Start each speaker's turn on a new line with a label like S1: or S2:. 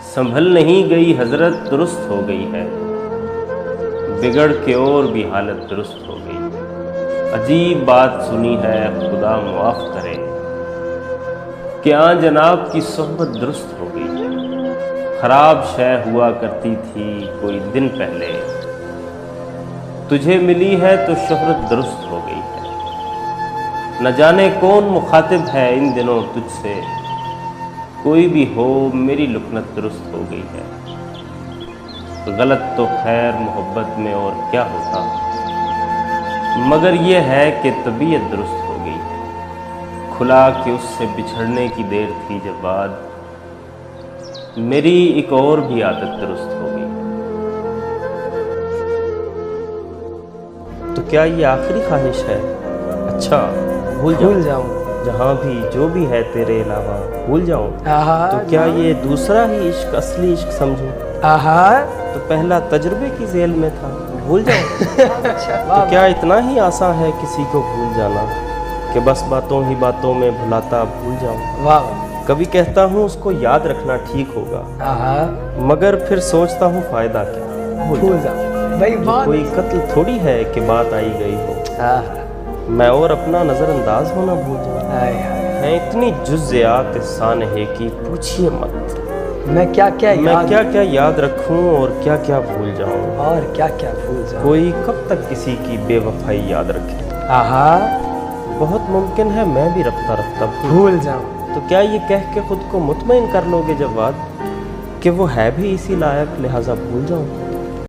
S1: संभल नहीं गई हजरत दुरुस्त हो गई है, बिगड़ के और भी हालत दुरुस्त हो गई। अजीब बात सुनी है खुदा मुआफ करे, क्या जनाब की सोहबत दुरुस्त हो गई है। खराब शय हुआ करती थी कोई दिन पहले, तुझे मिली है तो शोहरत दुरुस्त हो गई है। न जाने कौन मुखातिब है इन दिनों तुझसे, कोई भी हो मेरी लुकनत दुरुस्त हो गई है। गलत तो खैर मोहब्बत में और क्या होता, मगर ये है कि तबीयत दुरुस्त हो गई है। खुला कि उससे बिछड़ने की देर थी जब बाद, मेरी एक और भी आदत दुरुस्त हो गई। तो क्या ये आखिरी ख्वाहिश है? अच्छा भूल जाऊं जहाँ भी जो भी है तेरे अलावा, भूल जाऊं। तो क्या ये दूसरा ही इश्क असली इश्क समझूं? तो पहला तजुर्बे की जेल में था, भूल जाऊं। तो क्या इतना ही आसान है किसी को भूल जाना, कि बस बातों ही बातों में भुलाता भूल जाऊं। कभी कहता हूँ उसको याद रखना ठीक होगा, मगर फिर सोचता हूँ फायदा क्या, भूल जाऊं। कोई कत्ल थोड़ी है कि बात आई गई हो, मैं और अपना नज़रअंदाज होना भूल जाऊं। है इतनी जुज़्यात सानहे की पूछिए मत,
S2: मैं क्या क्या
S1: याद रखूं और क्या क्या भूल जाऊं। कोई कब तक किसी की बेवफाई याद रखे। बहुत मुमकिन है मैं भी रफ्ता रफ्ता
S2: भूल जाऊं।
S1: तो क्या ये कह के खुद को मुतमईन कर लोगे जवाद, कि वो है भी इसी लायक लिहाजा भूल जाऊं।